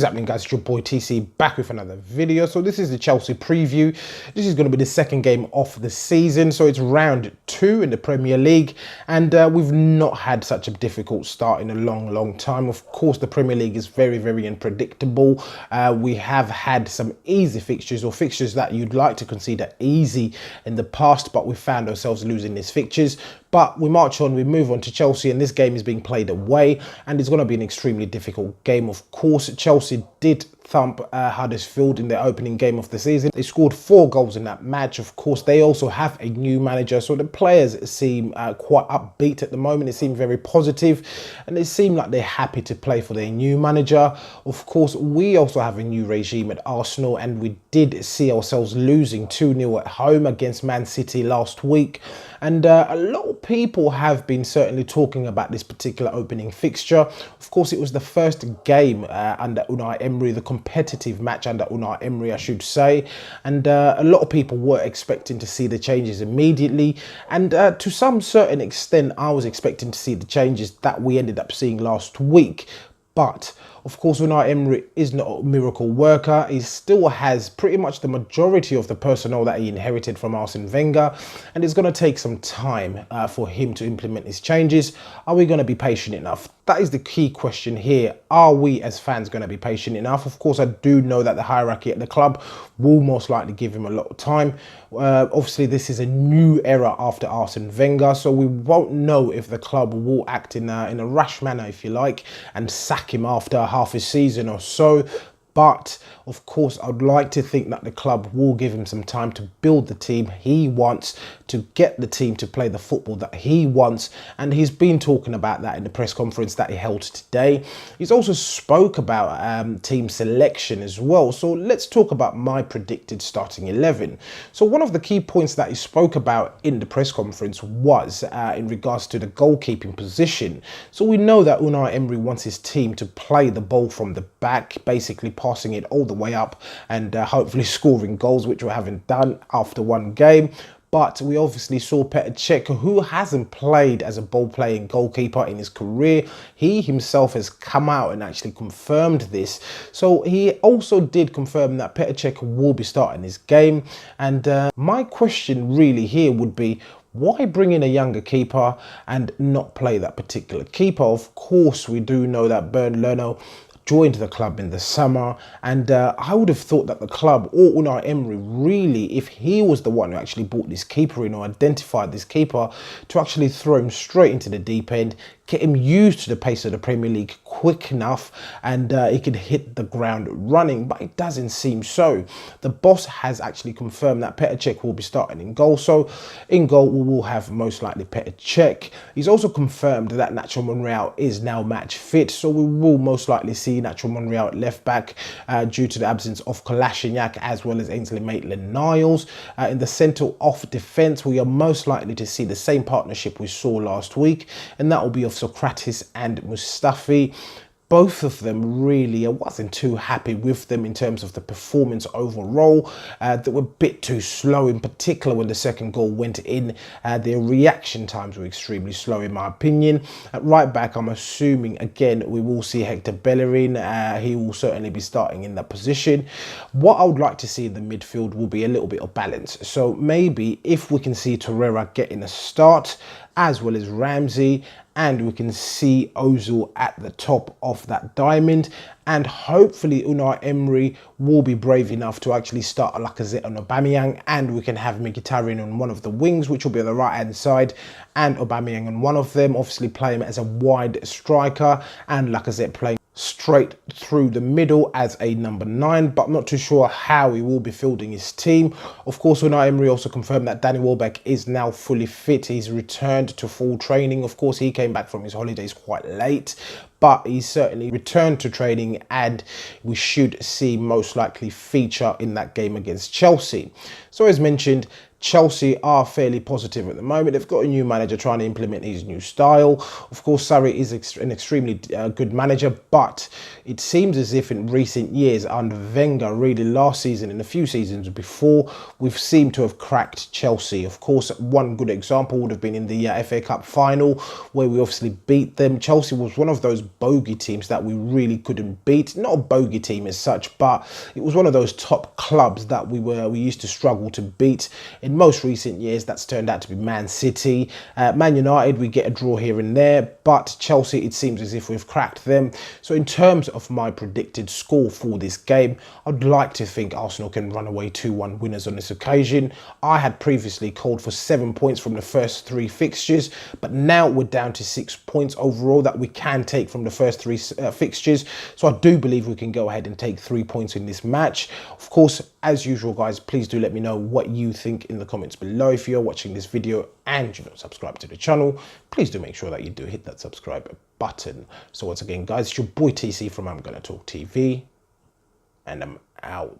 What is happening, guys? It's your boy TC back with another video. So this is the Chelsea preview. This is going to be the second game of the season. So it's round 2 in the Premier League, and we've not had such a difficult start in a long time. Of course, the Premier League is very unpredictable. We have had some easy fixtures, or fixtures that you'd like to consider easy in the past, but we found ourselves losing these fixtures. But we march on, we move on to Chelsea, and this game is being played away, and it's going to be an extremely difficult game. Of course, Chelsea did thump Huddersfield in their opening game of the season. They scored 4 goals in that match. Of course, they also have a new manager, so the players seem quite upbeat at the moment. They seem very positive, and they seem like they're happy to play for their new manager. Of course, we also have a new regime at Arsenal, and we did see ourselves losing 2-0 at home against Man City last week. And a lot of people have been certainly talking about this particular opening fixture. Of course, it was the first game under Unai Emery, the competitive match under Unai Emery, I should say. And a lot of people were expecting to see the changes immediately. And to some certain extent, I was expecting to see the changes that we ended up seeing last week. But of course, Unai Emery is not a miracle worker. He still has pretty much the majority of the personnel that he inherited from Arsene Wenger, and it's going to take some time for him to implement his changes. Are we going to be patient enough? That is the key question here. Are we as fans going to be patient enough? Of course, I do know that the hierarchy at the club will most likely give him a lot of time. Obviously, this is a new era after Arsene Wenger, so we won't know if the club will act in a rash manner, if you like, and sack him after half a season or so. But of course, I'd like to think that the club will give him some time to build the team he wants, to get the team to play the football that he wants. And he's been talking about that in the press conference that he held today. He's also spoke about team selection as well. So let's talk about my predicted starting 11. So one of the key points that he spoke about in the press conference was in regards to the goalkeeping position. So we know that Unai Emery wants his team to play the ball from the back, basically passing it all the way up and hopefully scoring goals, which we haven't done after one game. But we obviously saw Petr Cech, who hasn't played as a ball-playing goalkeeper in his career. He himself has come out and actually confirmed this. So he also did confirm that Petr Cech will be starting this game. And my question really here would be, why bring in a younger keeper and not play that particular keeper? Of course, we do know that Bernd Leno joined the club in the summer, and I would have thought that the club, or Unai Emery, really, if he was the one who actually brought this keeper in or identified this keeper, to actually throw him straight into the deep end, get him used to the pace of the Premier League quick enough, and he could hit the ground running. But it doesn't seem so. The boss has actually confirmed that Petr Cech will be starting in goal. So in goal, we will have most likely Petr Cech. He's also confirmed that Nacho Monreal is now match fit. So we will most likely see Nacho Monreal at left back due to the absence of Kolasinac as well as Ainsley Maitland-Niles. In the centre of defence, we are most likely to see the same partnership we saw last week, and that will be of Sokratis and Mustafi. Both of them really, I wasn't too happy with them in terms of the performance overall. They were a bit too slow, in particular when the second goal went in. Their reaction times were extremely slow, in my opinion. At right back, I'm assuming, again, we will see Hector Bellerin. He will certainly be starting in that position. What I would like to see in the midfield will be a little bit of balance. So maybe if we can see Torreira getting a start, as well as Ramsey, and we can see Ozil at the top of that diamond. And hopefully Unai Emery will be brave enough to actually start Lacazette and Aubameyang, and we can have Mkhitaryan on one of the wings, which will be on the right hand side, and Aubameyang on one of them, obviously playing as a wide striker, and Lacazette playing straight through the middle as a number 9, but I'm not too sure how he will be fielding his team. Of course, Unai Emery also confirmed that Danny Welbeck is now fully fit. He's returned to full training. Of course, he came back from his holidays quite late, but he's certainly returned to training, and we should see most likely feature in that game against Chelsea. So as mentioned, Chelsea are fairly positive at the moment. They've got a new manager trying to implement his new style. Of course, Sarri is an extremely good manager, but it seems as if in recent years, under Wenger, really last season and a few seasons before, we've seemed to have cracked Chelsea. Of course, one good example would have been in the FA Cup final, where we obviously beat them. Chelsea was one of those bogey teams that we really couldn't beat. Not a bogey team as such, but it was one of those top clubs that we used to struggle to beat. In most recent years, that's turned out to be Man City. Man United, we get a draw here and there, but Chelsea, it seems as if we've cracked them. So in terms of my predicted score for this game, I'd like to think Arsenal can run away 2-1 winners on this occasion. I had previously called for 7 points from the first 3 fixtures, but now we're down to 6 points overall that we can take from the first 3 fixtures. So I do believe we can go ahead and take 3 points in this match. Of course, as usual, guys, please do let me know what you think in the comments below. If you're watching this video and you're not subscribed to the channel, please do make sure that you do hit that subscribe button. So once again, guys, it's your boy TC from I'm Gonna Talk TV, and I'm out.